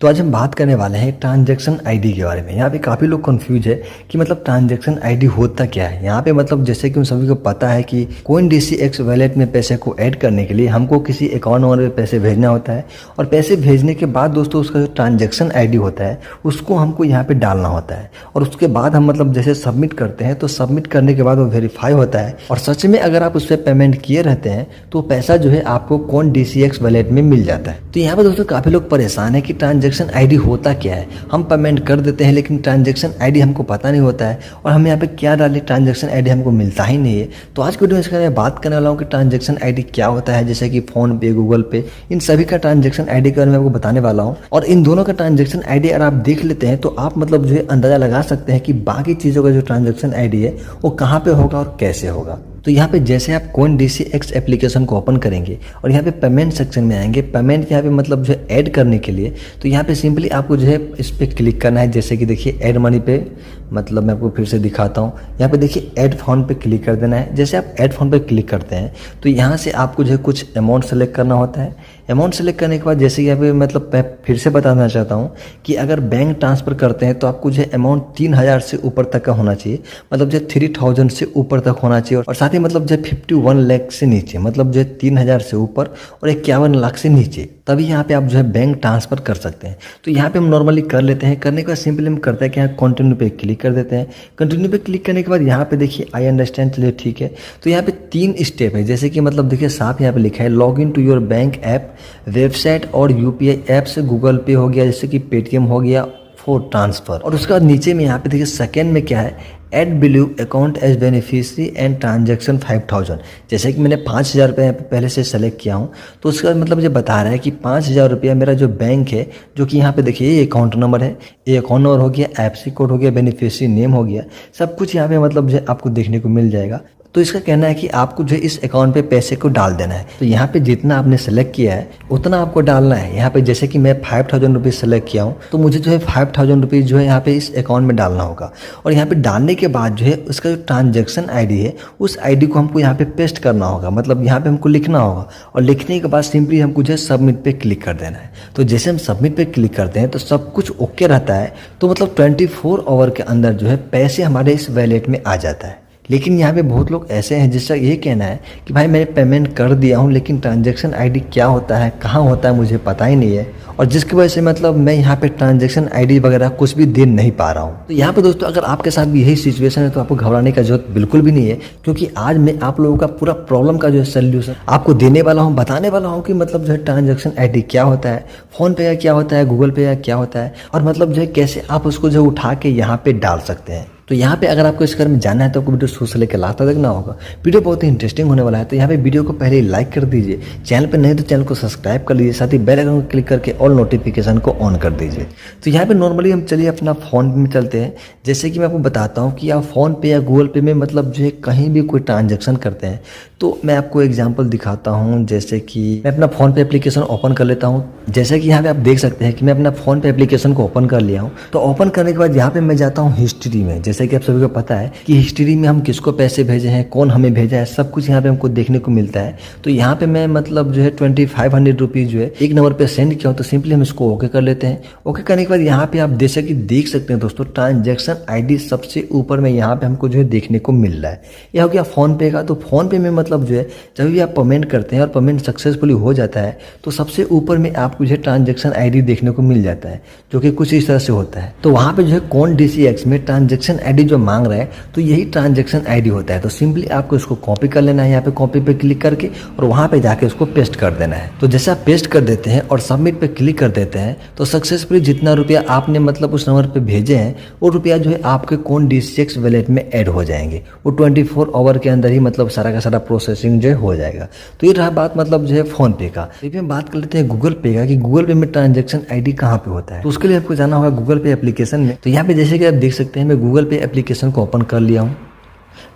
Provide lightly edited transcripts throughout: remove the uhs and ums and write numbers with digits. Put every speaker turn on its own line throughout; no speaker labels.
तो आज हम बात करने वाले हैं ट्रांजैक्शन आईडी के बारे में। यहाँ पे काफ़ी लोग कंफ्यूज है कि मतलब ट्रांजैक्शन आईडी होता क्या है। यहाँ पे मतलब जैसे कि उन सभी को पता है कि CoinDCX वॉलेट में पैसे को ऐड करने के लिए हमको किसी अकाउंट नंबर पे पैसे भेजना होता है और पैसे भेजने के बाद दोस्तों उसका जो ट्रांजैक्शन आईडी होता है उसको हमको यहाँ पे डालना होता है और उसके बाद हम मतलब जैसे सबमिट करते हैं तो सबमिट करने के बाद वो वेरीफाई होता है और सच में अगर आप उस पर पेमेंट किए रहते हैं तो पैसा जो है आपको CoinDCX वॉलेट में मिल जाता है। तो यहाँ पे दोस्तों काफ़ी लोग परेशान है कि ट्रांजैक्शन आईडी होता क्या है। हम पेमेंट कर देते हैं लेकिन ट्रांजैक्शन आईडी हमको पता नहीं होता है और हम यहाँ पे क्या डालें, ट्रांजैक्शन आईडी हमको मिलता ही नहीं है। तो आज की वीडियो में इसके बारे में बात करने वाला हूँ कि ट्रांजैक्शन आईडी क्या होता है, जैसे कि फोन पे, गूगल पे, इन सभी का ट्रांजैक्शन आईडी के बारे में आपको बताने वाला हूँ। और इन दोनों का ट्रांजैक्शन आईडी अगर आप देख लेते हैं तो आप मतलब जो है अंदाजा लगा सकते हैं कि बाकी चीज़ों का जो ट्रांजैक्शन आईडी है वो कहाँ पे होगा और कैसे होगा। तो यहाँ पे जैसे आप CoinDCX एप्लीकेशन को ओपन करेंगे और यहाँ पे पेमेंट सेक्शन में आएंगे, पेमेंट यहाँ पे मतलब जो है ऐड करने के लिए, तो यहाँ पे सिंपली आपको जो है इस पर क्लिक करना है। जैसे कि देखिए ऐड मनी पे, मतलब मैं आपको फिर से दिखाता हूँ। यहाँ पे देखिए ऐड फोन पे क्लिक कर देना है। जैसे आप ऐड फोन पे क्लिक करते हैं तो यहाँ से आपको जो है कुछ अमाउंट सेलेक्ट करना होता है। अमाउंट सेलेक्ट करने के बाद जैसे यहाँ पे मतलब मैं फिर से बताना चाहता हूँ कि अगर बैंक ट्रांसफ़र करते हैं तो आपको जो है अमाउंट 3000 से ऊपर तक का होना चाहिए, मतलब जो 3000 से ऊपर तक होना चाहिए और साथ ही मतलब जो 51 लाख से नीचे, मतलब जो 3000 से ऊपर और 51 लाख से नीचे, तभी यहाँ पे आप जो है बैंक ट्रांसफ़र कर सकते हैं। तो यहाँ पे हम नॉर्मली कर लेते हैं। करने के बाद सिंपली हम करते हैं कि यहाँ कंटिन्यू पे क्लिक कर देते हैं। कंटिन्यू पे क्लिक करने के बाद यहाँ पे देखिए आई अंडरस्टैंड, चलिए ठीक है। तो यहाँ पे 3 स्टेप है, जैसे कि मतलब देखिए साफ यहाँ पे लिखा है log in to your bank app, website और UPI ऐप से गूगल पे हो गया, जैसे कि पेटीएम हो गया फॉर ट्रांसफ़र। और उसके बाद नीचे में यहाँ पे देखिए सेकेंड में क्या है, add believe account as beneficiary and transaction 5000। जैसे कि मैंने 5000 रुपये यहाँ पे पहले से सेलेक्ट किया हूँ तो उसका मतलब मुझे बता रहा है कि 5000 रुपया मेरा जो बैंक है, जो कि यहाँ पे देखिए ये अकाउंट नंबर है, ये अकाउंट नंबर हो गया, एफसी कोड हो गया, बेनिफिशियरी नेम हो गया, सब कुछ यहाँ पे मतलब जो आपको देखने को मिल जाएगा। तो इसका कहना है कि आपको जो इस अकाउंट पे पैसे को डाल देना है। तो यहाँ पे जितना आपने सेलेक्ट किया है उतना आपको डालना है। यहाँ पे जैसे कि मैं 5000 रुपीज़ सेलेक्ट किया हूँ तो मुझे जो है 5000 रुपीज़ जो है यहाँ पे इस अकाउंट में डालना होगा। और यहाँ पे डालने के बाद जो है उसका जो ट्रांजैक्शन आईडी है उस आईडी को हमको यहाँ पे पेस्ट करना होगा, मतलब यहाँ पे हमको लिखना होगा और लिखने के बाद सिंपली हमको जो है सबमिट पे क्लिक कर देना है। तो जैसे हम सबमिट पे क्लिक करते हैं तो सब कुछ ओके रहता है। तो मतलब 24 आवर के अंदर जो है पैसे हमारे इस वॉलेट में आ जाता है। लेकिन यहाँ पे बहुत लोग ऐसे हैं जिसका ये कहना है कि भाई मैंने पेमेंट कर दिया हूँ लेकिन ट्रांजैक्शन आईडी क्या होता है, कहाँ होता है, मुझे पता ही नहीं है, और जिसकी वजह से मतलब मैं यहाँ पे ट्रांजैक्शन आईडी वगैरह कुछ भी दे नहीं पा रहा हूँ। तो यहाँ पे दोस्तों अगर आपके साथ भी यही सिचुएशन है तो आपको घबराने का जरूरत बिल्कुल भी नहीं है, क्योंकि आज मैं आप लोगों का पूरा प्रॉब्लम का जो है सोल्यूशन आपको देने वाला हूँ, बताने वाला हूँ कि मतलब जो है ट्रांजैक्शन आईडी क्या होता है, फोन पे का क्या होता है, गूगल पे का क्या होता है, और मतलब जो है कैसे आप उसको जो उठा के यहाँ पे डाल सकते हैं। तो यहाँ पे अगर आपको इस बारे में जानना है तो आपको वीडियो शुरू से लेकर लास्ट तक देखना होगा। वीडियो बहुत ही इंटरेस्टिंग होने वाला है। तो यहाँ पे वीडियो को पहले ही लाइक कर दीजिए, चैनल पे नहीं तो चैनल को सब्सक्राइब कर लीजिए, साथ ही बेल आइकन को क्लिक करके ऑल नोटिफिकेशन को ऑन कर दीजिए। तो यहाँ पे नॉर्मली हम चलिए अपना फ़ोन पे में चलते हैं। जैसे कि मैं आपको बताता हूँ कि आप फ़ोन पे या गूगल पे में मतलब जो है कहीं भी कोई ट्रांजेक्शन करते हैं तो मैं आपको एग्जाम्पल दिखाता हूँ। जैसे कि मैं अपना फ़ोन पे एप्लीकेशन ओपन कर लेता हूँ। जैसे कि यहाँ पे आप देख सकते हैं कि मैं अपना फ़ोन पे एप्लीकेशन को ओपन कर लिया हूँ। तो ओपन करने के बाद यहाँ पे मैं जाता हूँ हिस्ट्री में। जैसे कि आप सभी को पता है कि हिस्ट्री में हम किसको पैसे भेजे हैं, कौन हमें भेजा है, सब कुछ यहाँ पे हमको देखने को मिलता है। तो यहाँ पे मैं मतलब जो है 2500 रुपीज़ जो है एक नंबर पे सेंड किया हूँ। तो सिंपली हम इसको ओके कर लेते हैं। ओके करने के बाद यहाँ पे आप देख सकते हैं दोस्तों ट्रांजैक्शन आईडी सबसे ऊपर में यहाँ पे हमको जो है देखने को मिल रहा है। यह हो गया फ़ोन पे का। तो फ़ोन पे में मतलब जो है जब भी आप पेमेंट करते हैं और पेमेंट सक्सेसफुली हो जाता है तो सबसे ऊपर में आपको जो है ट्रांजैक्शन आईडी देखने को मिल जाता है, जो कि कुछ इस तरह से होता है। तो वहाँ पे जो है CoinDCX में ट्रांजैक्शन आईडी जो मांग रहा है तो यही ट्रांजैक्शन आईडी होता है। तो सिंपली आपको इसको कॉपी कर लेना है, यहाँ पे कॉपी पे क्लिक करके और वहाँ पे जाके उसको पेस्ट कर देना है। तो जैसे आप पेस्ट कर देते हैं और सबमिट पे क्लिक कर देते हैं तो सक्सेसफुली जितना रुपया आपने मतलब उस नंबर पे भेजे हैं वो रुपया जो है आपके CoinDCX वॉलेट में ऐड हो जाएंगे। वो 24 आवर के अंदर ही मतलब सारा का सारा प्रोसेसिंग जो है हो जाएगा। तो ये रहा बात मतलब जो है फ़ोन पे का। तो हम बात कर लेते हैं गूगल पे का कि गूगल पे में ट्रांजैक्शन आईडी कहाँ पे होता है। तो उसके लिए आपको जाना होगा गूगल पे एप्लीकेशन में। तो यहाँ पे जैसे कि आप देख सकते हैं मैं गूगल पे एप्लीकेशन को ओपन कर लिया हूँ।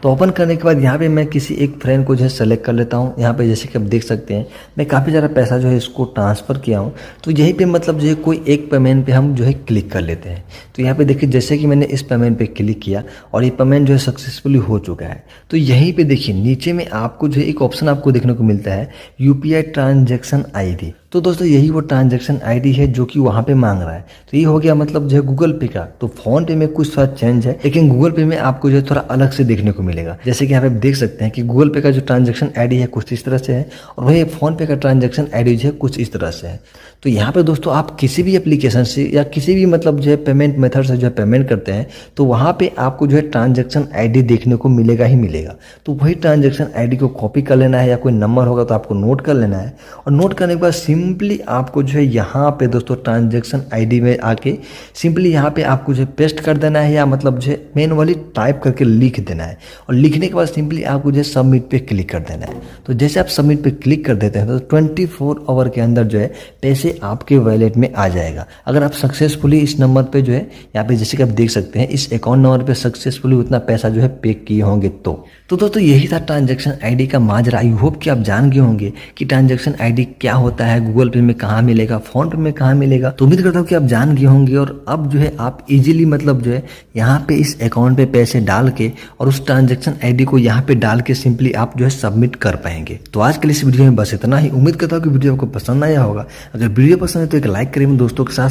तो ओपन करने के बाद यहाँ पे मैं किसी एक फ्रेंड को जो है सेलेक्ट कर लेता हूँ। यहाँ पे जैसे कि आप देख सकते हैं मैं काफ़ी ज़्यादा पैसा जो है इसको ट्रांसफ़र किया हूँ। तो यहीं पे मतलब जो है कोई एक पेमेंट पे हम जो है क्लिक कर लेते हैं। तो यहाँ पे देखिए जैसे कि मैंने इस पेमेंट पे क्लिक किया और ये पेमेंट जो है सक्सेसफुली हो चुका है। तो यहीं पे देखिए नीचे में आपको जो है एक ऑप्शन आपको देखने को मिलता है यूपीआई ट्रांजैक्शन आईडी। तो दोस्तों यही वो ट्रांजैक्शन आईडी है जो कि वहाँ पे मांग रहा है। तो ये हो गया मतलब जो है गूगल पे का। तो फोन पे में कुछ थोड़ा चेंज है, लेकिन गूगल पे में आपको जो है थोड़ा अलग से देखने को मिलेगा। जैसे कि यहाँ पे आप देख सकते हैं कि गूगल पे का जो ट्रांजैक्शन आईडी है कुछ इस तरह से है और वही फोन पे का ट्रांजैक्शन आईडी जो है कुछ इस तरह से है। तो यहाँ पे दोस्तों आप किसी भी एप्लीकेशन से या किसी भी मतलब जो है पेमेंट मेथड से जो है पेमेंट करते हैं तो वहाँ पे आपको जो है ट्रांजैक्शन आईडी देखने को मिलेगा ही मिलेगा। तो वही ट्रांजैक्शन आईडी को कॉपी कर लेना है या कोई नंबर होगा तो आपको नोट कर लेना है और नोट करने के बाद सिंपली आपको जो है यहाँ पे दोस्तों ट्रांजैक्शन आईडी में आके सिंपली यहाँ पे आपको जो है पेस्ट कर देना है या मतलब जो है मैनुअली टाइप करके लिख देना है और लिखने के बाद सिंपली आपको जो है सबमिट पे क्लिक कर देना है। तो जैसे आप सबमिट पे क्लिक कर देते हैं तो 24 आवर के अंदर जो है पैसे आपके वॉलेट में आ जाएगा। अगर आप सक्सेसफुली इस नंबर पे जो है यहाँ पे जैसे कि आप देख सकते हैं इस अकाउंट नंबर पे सक्सेसफुली उतना पैसा जो है पे किए होंगे। तो दोस्तों यही था ट्रांजैक्शन आईडी का माजरा। आई होप कि आप जान गए होंगे कि ट्रांजैक्शन आईडी क्या होता है, गूगल पे में कहाँ मिलेगा, फोन पे में कहाँ मिलेगा। तो उम्मीद करता हूँ कि आप जान गए होंगे और अब जो है आप इजीली मतलब जो है यहाँ पे इस अकाउंट पे पैसे डाल के और उस ट्रांजैक्शन आईडी को यहाँ पे डाल के सिंपली आप जो है सबमिट कर पाएंगे। तो आज के लिए इस वीडियो में बस इतना ही। उम्मीद करता हूँ कि वीडियो आपको पसंद आया होगा। अगर वीडियो पसंद है तो एक लाइक करें, दोस्तों के साथ